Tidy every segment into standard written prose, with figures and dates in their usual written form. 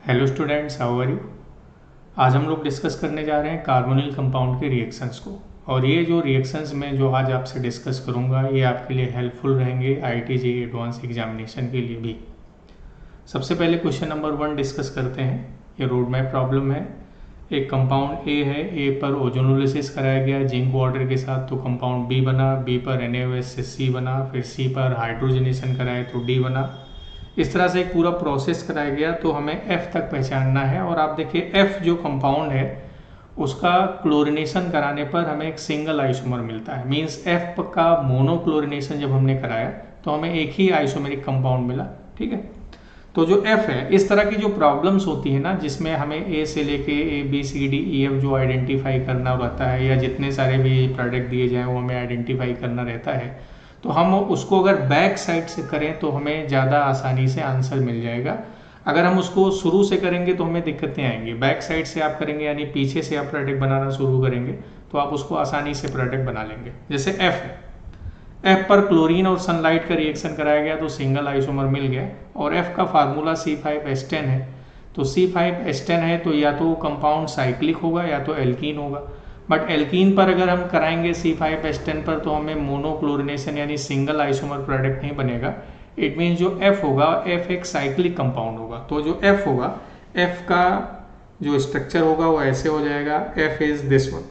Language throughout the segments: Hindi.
Hello students, how are you. आज हम लोग डिस्कस करने जा रहे हैं कार्बोनिल कंपाउंड के रिएक्शंस को। और ये जो रिएक्शंस में जो आज आपसे डिस्कस करूंगा ये आपके लिए हेल्पफुल रहेंगे IIT JEE एडवांस एग्जामिनेशन के लिए भी। सबसे पहले क्वेश्चन नंबर 1 डिस्कस करते हैं। ये रोड मैप प्रॉब्लम है। एक कंपाउंड ए है, ए पर ओजोनोलिसिस कराया गया जिंक वाटर के साथ तो कंपाउंड बी बना, बी पर NaOH से सी बना, फिर सी पर हाइड्रोजनेशन कराए तो डी बना। इस तरह से एक पूरा प्रोसेस कराया गया तो हमें F तक पहचानना है। और आप देखिए F जो कंपाउंड है उसका क्लोरिनेशन कराने पर हमें एक सिंगल आइसोमर मिलता है। मींस F का मोनो क्लोरिनेशन जब हमने कराया तो हमें एक ही आइसोमेरिक कंपाउंड मिला। ठीक है, तो जो F है, इस तरह की जो प्रॉब्लम्स होती है ना जिसमें हमें A से लेके ABCDEF जो आइडेंटिफाई करना रहता है या जितने सारे भी प्रोडक्ट दिए जाएँ वो हमें आइडेंटिफाई करना रहता है, तो हम उसको अगर बैक साइड से करें तो हमें ज़्यादा आसानी से आंसर मिल जाएगा। अगर हम उसको शुरू से करेंगे तो हमें दिक्कतें आएंगी। बैक साइड से आप करेंगे यानी पीछे से आप प्रोडक्ट बनाना शुरू करेंगे तो आप उसको आसानी से प्रोडक्ट बना लेंगे। जैसे F है, F पर क्लोरीन और सनलाइट का रिएक्शन कराया गया तो सिंगल आइसोमर मिल गया। और F का फार्मूला C5H10 है, तो C5H10 है तो या तो कंपाउंड साइक्लिक होगा या तो एल्कीन होगा। बट एल्कीन पर अगर हम कराएंगे C5H10 पर तो हमें मोनोक्लोरिनेशन यानी सिंगल आइसोमर प्रोडक्ट नहीं बनेगा। इट मीन्स जो F होगा, F एक साइक्लिक कंपाउंड होगा। तो जो F होगा, F का जो स्ट्रक्चर होगा वो ऐसे हो जाएगा, F इज दिस वन।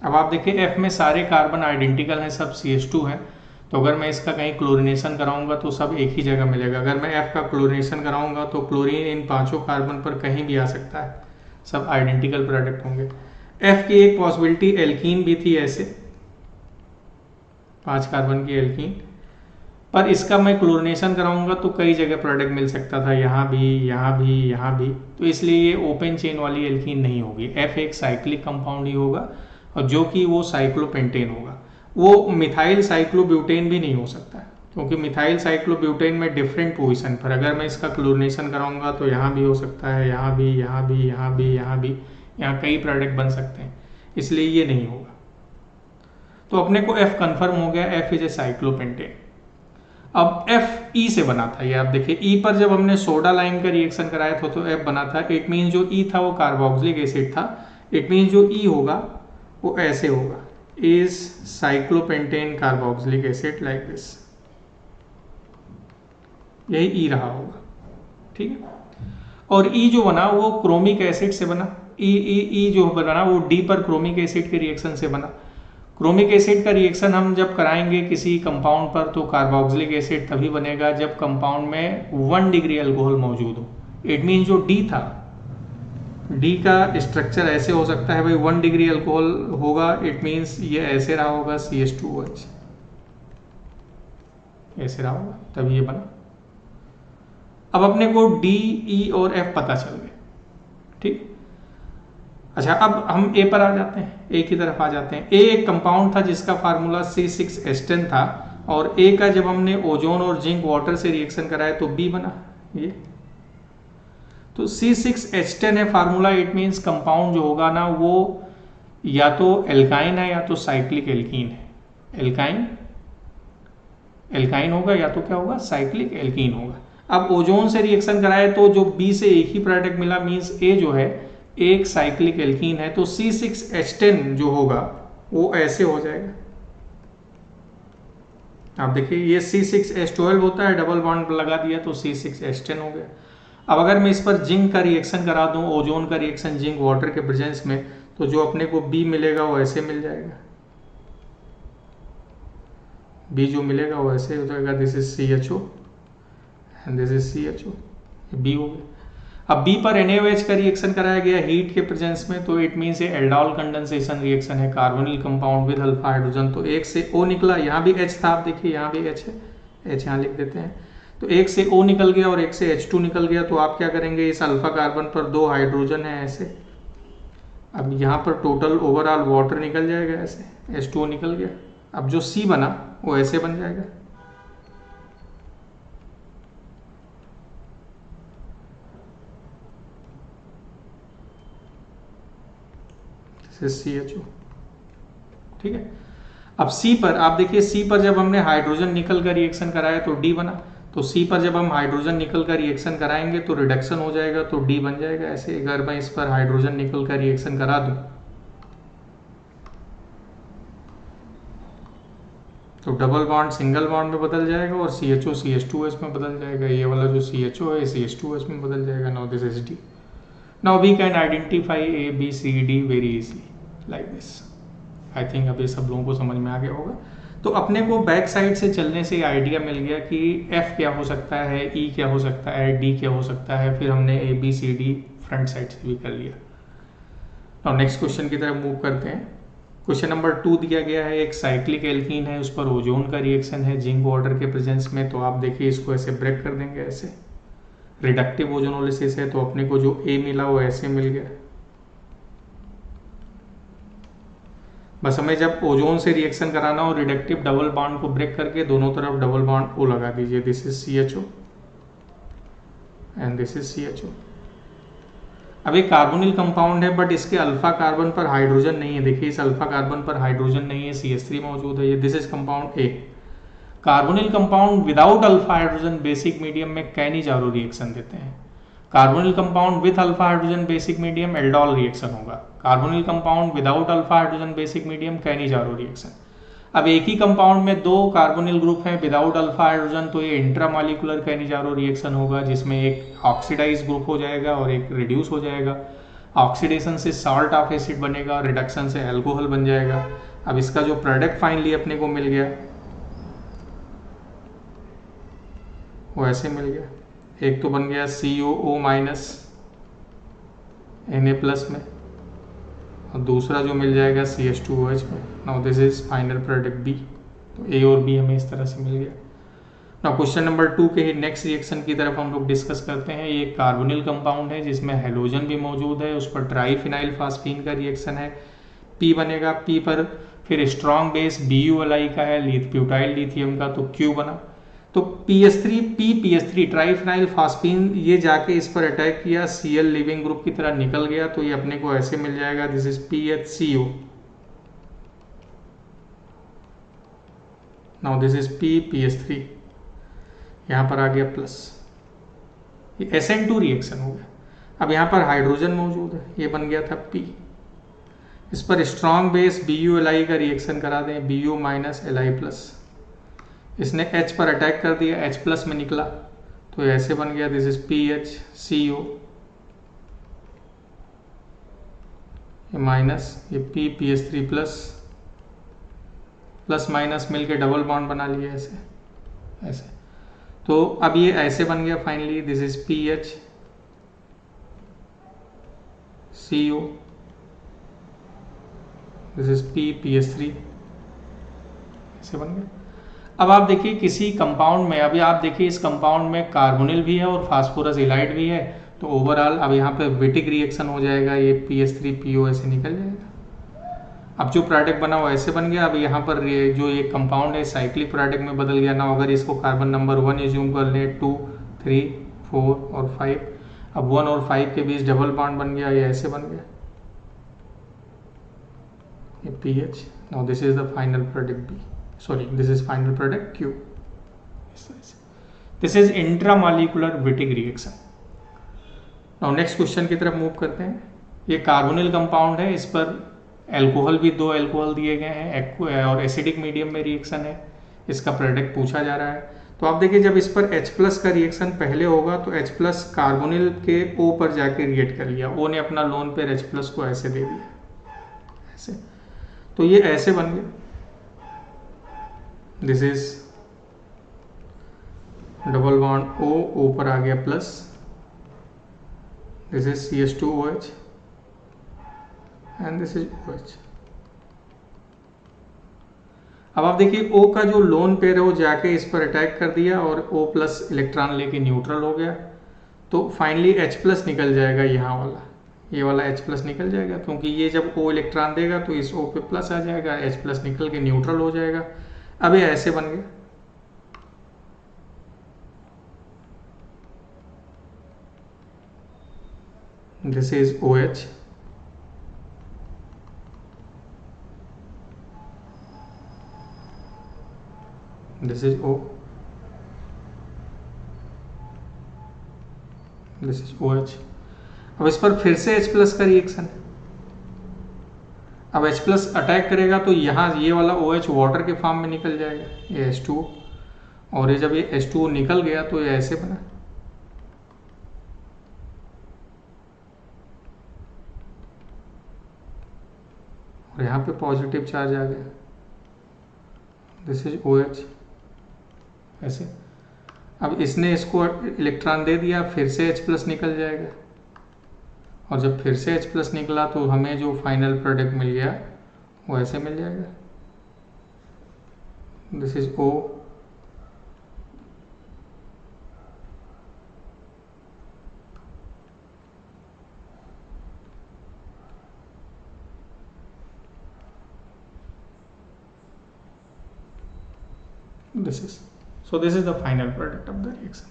अब आप देखिए F में सारे कार्बन आइडेंटिकल हैं, सब CH2 हैं। तो अगर मैं इसका कहीं क्लोरिनेशन कराऊंगा तो सब एक ही जगह मिलेगा। अगर मैं F का क्लोरिनेशन कराऊंगा तो क्लोरीन इन पांचों कार्बन पर कहीं भी आ सकता है, सब आइडेंटिकल प्रोडक्ट होंगे। F की एक पॉसिबिलिटी एल्कीन भी थी, ऐसे 5 कार्बन की एल्कीन, पर इसका मैं क्लोरिनेशन कराऊंगा तो कई जगह प्रोडक्ट मिल सकता था, यहाँ भी, यहाँ भी, यहाँ भी। तो इसलिए ये ओपन चेन वाली एल्कीन नहीं होगी। F एक साइक्लिक कंपाउंड ही होगा और जो कि वो साइक्लोपेंटेन होगा। वो मिथाइल साइक्लोब्यूटेन भी नहीं हो सकता है, क्योंकि मिथाइल साइक्लोब्यूटेन में डिफरेंट पोजीशन पर अगर मैं इसका क्लोरिनेशन कराऊंगा तो यहाँ भी हो सकता है, यहाँ भी, यहाँ भी, यहाँ भी, यहाँ भी, यहाँ कई प्रोडक्ट बन सकते हैं, इसलिए ये नहीं होगा। तो अपने को F कंफर्म हो गया, F इज ए साइक्लोपेंटेन। अब F E से बना था, ये आप देखिए E पर जब हमने सोडा लाइम का रिएक्शन कराया था तो F बना था। इट मीन जो E था वो कार्बोक्सिलिक एसिड था। इट मीन जो E होगा वो ऐसे होगा, is cyclopentane carboxylic acid like this. यही E रहा होगा। ठीक है, और E जो बना वो क्रोमिक एसिड से बना। E जो बना वो D पर क्रोमिक एसिड के रिएक्शन से बना। क्रोमिक एसिड का रिएक्शन हम जब कराएंगे किसी कंपाउंड पर तो कार्बोक्सिलिक एसिड तभी बनेगा जब कंपाउंड में 1 डिग्री अल्कोहल मौजूद हो। इट मीन जो D था, D का स्ट्रक्चर ऐसे हो सकता है भाई, 1 डिग्री अल्कोहल होगा। इट मीन्स ये ऐसे रहा होगा, CH2OH ऐसे रहा होगा, तभी ये बना। अब अपने को D, E और F पता चल गए। ठीक, अच्छा अब हम A पर आ जाते हैं, A की तरफ आ जाते हैं। A एक कंपाउंड था जिसका फार्मूला C6H10 था और A का जब हमने ओजोन और जिंक वाटर से रिएक्शन कराया तो B बना ये। तो C6H10 है फार्मूला। इट मीन्स कंपाउंड जो होगा ना वो या तो एल्काइन है या तो साइक्लिक एल्कीन है। एल्काइन होगा या तो क्या होगा, साइक्लिक एल्कीन होगा। अब ओजोन से रिएक्शन कराए तो जो B से एक ही प्रोडक्ट मिला, मीन्स A जो है एक साइक्लिक एल्कीन है। तो C6H10 जो होगा वो ऐसे हो जाएगा। आप देखिए ये C6H12 होता है, डबल बॉन्ड लगा दिया तो C6H10 हो गया। अब अगर मैं इस पर जिंक का रिएक्शन करा दूं, ओजोन का रिएक्शन जिंक वाटर के प्रेजेंस में, तो जो अपने को B मिलेगा वो ऐसे मिल जाएगा। B जो मिलेगा वो ऐसे हो जाएगा, this is CHO and this is CHO, B हो गया। अब B पर NaOH का रिएक्शन कराया गया हीट के प्रेजेंस में, तो इट मीन्स ये एल्डोल कंडेंसेशन रिएक्शन है, carbonyl compound with alpha hydrogen. तो एक से O निकला, यहाँ भी H था, आप देखिए यहाँ भी H है, H यहाँ लिख देते हैं। तो एक से O निकल गया और एक से H2 निकल गया। तो आप क्या करेंगे, इस अल्फा कार्बन पर 2 हाइड्रोजन है ऐसे। अब यहाँ पर टोटल ओवरऑल वाटर निकल जाएगा ऐसे, H2O निकल गया। अब जो C बना वो ऐसे बन जाएगा, CHO। ठीक है, अब C पर आप देखिए, C पर जब हमने हाइड्रोजन निकल का रिएक्शन कराया तो D बना। तो C पर जब हम हाइड्रोजन निकल का रिएक्शन कराएंगे तो रिडक्शन हो जाएगा, तो D बन जाएगा। ऐसे अगर मैं इस पर हाइड्रोजन निकल का रिएक्शन करा दूं तो डबल बॉन्ड सिंगल बॉन्ड में बदल जाएगा और CHO CH2S में बदल जाएगा। ये वाला जो CHO है CH2S में बदल जाएगा। Now this is D। Now we can identify A B C D very easily like this. I think अब ये सब लोगों को समझ में आ गया होगा। तो अपने को बैक साइड से चलने से आइडिया मिल गया कि F क्या हो सकता है, E क्या हो सकता है, D क्या हो सकता है। फिर हमने A B C D front side से भी कर लिया। नाउ नेक्स्ट क्वेश्चन की तरफ मूव करते हैं। क्वेश्चन नंबर 2 दिया गया है, एक साइक्लिक एल्कीन है, उस पर ओजोन का रिएक्शन है जिंक वाटर के प्रेजेंस में। तो आप देखिए इसको ऐसे ब्रेक कर देंगे, ऐसे रिडक्टिव ओजोनोलिसिस है। तो अपने को जो A मिला वो ऐसे मिल गया। बस हमें जब ओजोन से रिएक्शन कराना हो रिडक्टिव डबल बॉन्ड को ब्रेक करके दोनों तरफ डबल बॉन्ड O लगा दीजिए। This is CHO and this is CHO। अब एक कार्बोनिल कंपाउंड है बट इसके अल्फा कार्बन पर हाइड्रोजन नहीं है। देखिए इस अल्फा कार्बन पर हाइड्रोजन नहीं है, CH3 मौजूद है। ये this is compound A। Carbonyl compound without alpha hydrogen basic medium में कैनिजारो रिएक्शन देते हैं। Carbonyl compound with alpha hydrogen basic medium aldol reaction होगा। Carbonyl compound without alpha hydrogen basic medium Cannizzaro reaction. अब एक ही कंपाउंड में दो कार्बोनिल ग्रुप हैं विदाउट अल्फा हाइड्रोजन, तो ये इंट्रामॉलिक्यूलर कैनिजारो रिएक्शन होगा जिसमें एक ऑक्सीडाइज ग्रुप हो जाएगा और एक रिड्यूस हो जाएगा। ऑक्सीडेशन से सॉल्ट ऑफ एसिड बनेगा, रिडक्शन से अल्कोहल बन जाएगा। अब इसका जो प्रोडक्ट फाइनली अपने को मिल गया वो ऐसे मिल गया। एक तो बन गया COO माइनस Na प्लस में और दूसरा जो मिल जाएगा CH2OH में। Now this is final product B। तो A और B हमें इस तरह से मिल गया। नाउ क्वेश्चन नंबर 2 के नेक्स्ट रिएक्शन की तरफ हम लोग डिस्कस करते हैं। ये कार्बोनिल कंपाउंड है जिसमें हेलोजन भी मौजूद है, उस पर ट्राईफिनाइल फास्फीन का रिएक्शन है। P बनेगा, P पर फिर स्ट्रॉन्ग बेस BuLi का है, ब्यूटाइल लिथियम का, तो Q बना। तो PS3 ट्राईफिनाइल फास्फीन ये जाके इस पर अटैक किया, Cl लिविंग ग्रुप की तरह निकल गया, तो ये अपने को ऐसे मिल जाएगा। This is PHCO। Now this is PS3, यहाँ पर आ गया प्लस। ये SN2 रिएक्शन हो गया। अब यहाँ पर हाइड्रोजन मौजूद है, ये बन गया था P। इस पर स्ट्रॉन्ग बेस BuLi का रिएक्शन करा दें, Bu माइनस Li प्लस। इसने H पर अटैक कर दिया, H प्लस में निकला, तो ऐसे बन गया। दिस इज PHCO माइनस ये PS3 प्लस, प्लस माइनस मिलके डबल बॉन्ड बना लिया ऐसे ऐसे। तो अब ये ऐसे बन गया finally. This is PHCO, this is PS3, ऐसे बन गया। अब आप देखिए किसी कंपाउंड में, अभी आप देखिए इस कंपाउंड में कार्बोनिल भी है और फास्फोरस इलाइड भी है, तो ओवरऑल अब यहाँ पे विटिक रिएक्शन हो जाएगा। ये PS3PO ऐसे निकल जाएगा। अब जो प्रोडक्ट बना वो ऐसे बन गया। अब यहाँ पर जो ये कंपाउंड है साइक्लिक प्रोडक्ट में बदल गया ना। अगर इसको कार्बन नंबर 1 एज्यूम कर ले, 2, 3, 4 और 5, अब 1 और 5 के बीच डबल बॉन्ड बन गया, ये ऐसे बन गया ये PH। Now this is the final product B, sorry this is final product Q। this is intramolecular Wittig reaction। now next question की तरफ मूव करते हैं। ये कार्बोनिल कंपाउंड है, इस पर अल्कोहल भी, 2 अल्कोहल दिए गए हैं और एसिडिक मीडियम में रिएक्शन है। इसका प्रोडक्ट पूछा जा रहा है। तो आप देखिए जब इस पर H प्लस का रिएक्शन पहले होगा तो H प्लस कार्बोनिल के O पर जाके रिएक्ट कर लिया, O ने अपना लोन पर H प्लस को ऐसे दे दिया ऐसे, तो ये ऐसे बन गया। This is double bond O पर आ गया plus, this is CH2OH and this is OH। अब आप देखिए O का जो लोन पेयर है वो जाके इस पर अटैक कर दिया और O प्लस इलेक्ट्रॉन लेके न्यूट्रल हो गया, तो फाइनली H प्लस निकल जाएगा। यहाँ वाला, ये वाला H प्लस निकल जाएगा, क्योंकि ये जब O इलेक्ट्रॉन देगा तो इस O पे प्लस आ जाएगा, H प्लस निकल के न्यूट्रल हो जाएगा। अब ये ऐसे बन गया। This is OH, this is O this is OH। अब इस पर फिर से H प्लस का रिएक्शन है। अब H प्लस अटैक करेगा तो यहाँ ये वाला OH वाटर के फॉर्म में निकल जाएगा, ये H2O, और ये जब ये H2O निकल गया तो ये ऐसे बना, और यहाँ पे पॉजिटिव चार्ज आ गया, दिस इज OH ऐसे। अब इसने इसको इलेक्ट्रॉन दे दिया, फिर से H प्लस निकल जाएगा, और जब फिर से H प्लस निकला तो हमें जो फाइनल प्रोडक्ट मिल गया वो ऐसे मिल जाएगा, this is O। This is the final product of the reaction.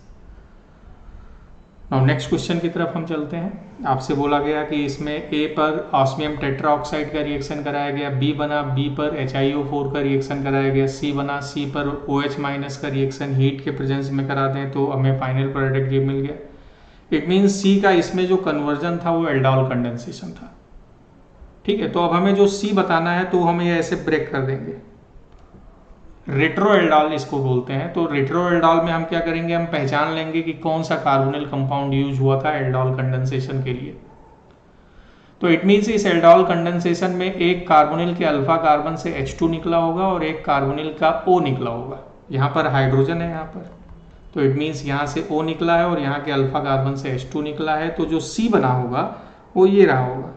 Now next question की तरफ हम चलते हैं। आपसे बोला गया कि इसमें A पर ऑस्मियम टेट्रा ऑक्साइड का रिएक्शन कराया गया, B बना, B पर HiO4 का रिएक्शन कराया गया, C बना, C पर OH माइनस का रिएक्शन हीट के प्रेजेंस में करा दें तो हमें फाइनल प्रोडक्ट ये मिल गया। इट मीन्स C का इसमें जो कन्वर्जन था वो एल्डोल कंडेंसेशन था, ठीक है। तो अब हमें जो C बताना है तो हमें ऐसे ब्रेक कर देंगे, रेट्रोएल्डॉल इसको बोलते हैं। तो रेट्रोएल्डॉल में हम क्या करेंगे, हम पहचान लेंगे कि कौन सा कार्बोनिल कंपाउंड यूज हुआ था एल्डोल कंडेंसेशन के लिए। तो इट मीन्स इस एल्डोल कंडेंसेशन में एक कार्बोनिल के अल्फा कार्बन से H2 निकला होगा और एक कार्बोनिल का O निकला होगा। यहाँ पर हाइड्रोजन है यहाँ पर, तो इट मीन्स यहाँ से O निकला है और यहाँ के अल्फा कार्बन से H2 निकला है। तो जो C बना होगा वो ये रहा होगा,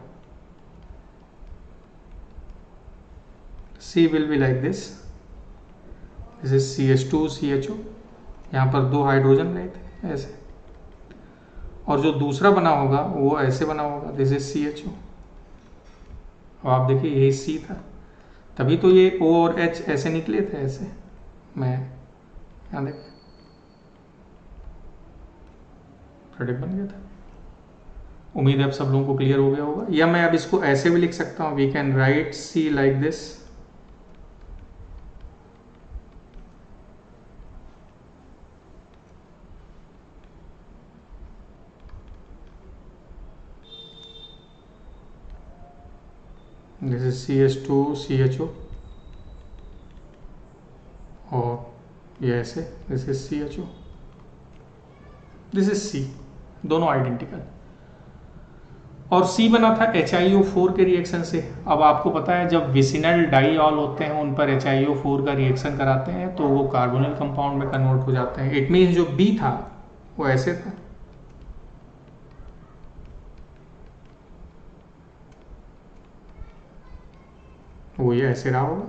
C will be like this, this is CH2 CHO, यहाँ पर दो हाइड्रोजन रहे थे ऐसे, और जो दूसरा बना होगा वो ऐसे बना होगा, दिस इज CHO। और आप देखिए यही C था, तभी तो ये O और H ऐसे निकले थे ऐसे, मैं यहाँ देखिए प्रोडक्ट बन गया था। उम्मीद है अब सब लोगों को क्लियर हो गया होगा। या मैं अब इसको ऐसे भी लिख सकता हूँ, we can write C like this, this is CH2 CHO, और ये ऐसे, this is CHO, this is C, दोनों आइडेंटिकल। और C बना था HiO4 के रिएक्शन से। अब आपको पता है जब विसिनल डाइऑल होते हैं उन पर HiO4 का रिएक्शन कराते हैं तो वो कार्बोनिल कंपाउंड में कन्वर्ट हो जाते हैं। इट मीन्स जो B था वो ऐसे था, वो ये ऐसे रहा होगा,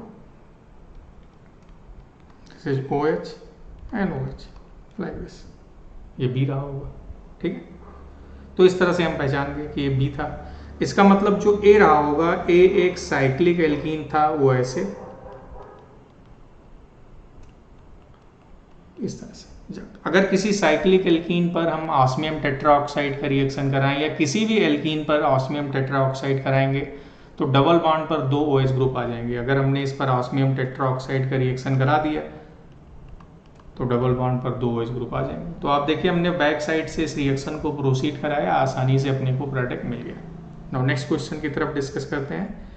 this is OH and OH like this, ये B रहा होगा, ठीक है। तो इस तरह से हम पहचान गए कि ये B था। इसका मतलब जो A रहा होगा, A एक साइक्लिक एल्कीन था, वो ऐसे इस तरह से। अगर किसी साइक्लिक एल्कीन पर हम ऑस्मियम टेट्राऑक्साइड का रिएक्शन कराएं या किसी भी एल्कीन पर ऑस्मियम टेट्राऑक्साइड कराएंगे तो डबल बॉन्ड पर दो OH ग्रुप आ जाएंगे। अगर हमने इस पर ऑस्मियम टेट्राऑक्साइड का रिएक्शन करा दिया तो डबल बॉन्ड पर दो OH ग्रुप आ जाएंगे। तो आप देखिए हमने बैक साइड से इस रिएक्शन को प्रोसीड कराया, आसानी से अपने को प्रोडक्ट मिल गया। नाउ नेक्स्ट क्वेश्चन की तरफ डिस्कस करते हैं।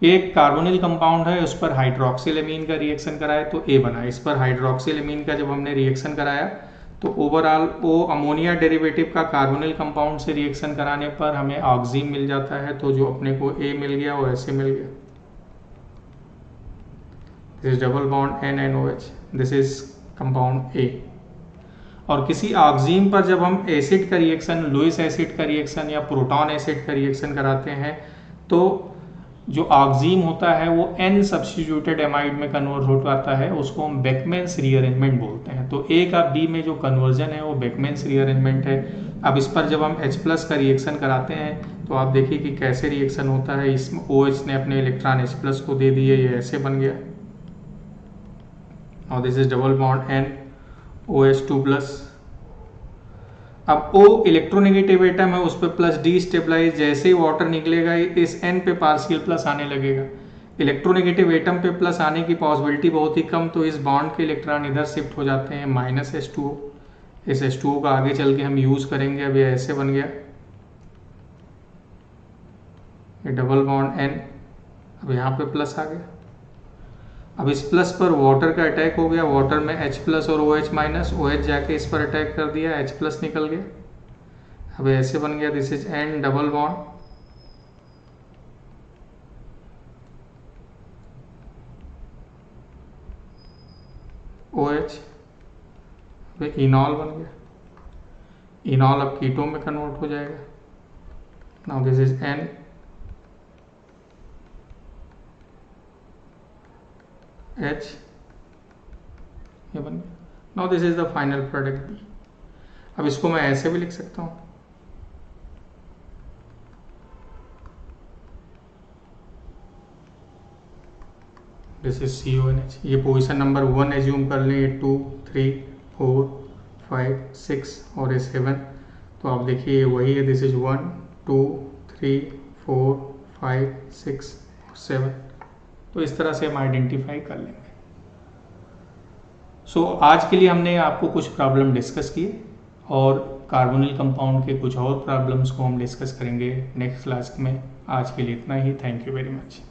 एक कार्बोनिल कंपाउंड है, उस पर हाइड्रोक्सिल एमीन का रिएक्शन कराया तो A बना। इस पर हाइड्रोक्सिल एमीन का जब हमने रिएक्शन कराया तो ओवरऑल O अमोनिया डेरिवेटिव का कार्बोनिल कंपाउंड से रिएक्शन कराने पर हमें ऑक्सीन मिल जाता है। तो जो अपने को A मिल गया वो ऐसे मिल गया, this is double bond NNOH, this is compound A। और किसी ऑक्सीन पर जब हम एसिड का रिएक्शन, लुईस एसिड का रिएक्शन या प्रोटॉन एसिड का रिएक्शन कराते हैं तो जो ऑक्सीन होता है वो N सब्स्टिट्यूटेड एमाइड में कन्वर्ट हो जाता है, उसको हम बेकमैन्स रीअरेंजमेंट बोलते हैं। तो A का B में जो कन्वर्जन है वो बेकमैन्स रीअरेंजमेंट है। अब इस पर जब हम H+ का रिएक्शन कराते हैं तो आप देखिए कि कैसे रिएक्शन होता है। इस OH ने अपने इलेक्ट्रॉन H+ को दे दिए, ये ऐसे बन गया, और this is double bond NOH2+। अब O इलेक्ट्रोनेगेटिव एटम है, उस पर प्लस डी स्टेबलाइज, जैसे ही वाटर निकलेगा इस N पे पार्शियल प्लस आने लगेगा। इलेक्ट्रोनेगेटिव एटम पे प्लस आने की पॉसिबिलिटी बहुत ही कम, तो इस बॉन्ड के इलेक्ट्रॉन इधर शिफ्ट हो जाते हैं, -H2O। इस H2O का आगे चल के हम यूज़ करेंगे। अब ये ऐसे बन गया, ये डबल बॉन्ड N, अब यहाँ पे प्लस आ गया। अब इस प्लस पर वाटर का अटैक हो गया, वाटर में H प्लस और OH माइनस, OH जाके इस पर अटैक कर दिया, H प्लस निकल गया। अब ऐसे बन गया, this is N double bond OH, इनॉल बन गया। इनॉल अब कीटोन में कन्वर्ट हो जाएगा। Now this is N H, ये बन गया। Now this is the final product B। अब इसको मैं ऐसे भी लिख सकता हूँ, दिस इज CONH। ये पोजीशन नंबर 1 एज्यूम कर लें, 2 3 4 5 6 और 7। तो आप देखिए वही है, दिस इज 1 2 3 4 5 6 और 7। तो इस तरह से हम आइडेंटिफाई कर लेंगे। सो आज के लिए हमने आपको कुछ प्रॉब्लम डिस्कस किए और कार्बोनिल कंपाउंड के कुछ और प्रॉब्लम्स को हम डिस्कस करेंगे नेक्स्ट क्लास में। आज के लिए इतना ही। Thank you very much.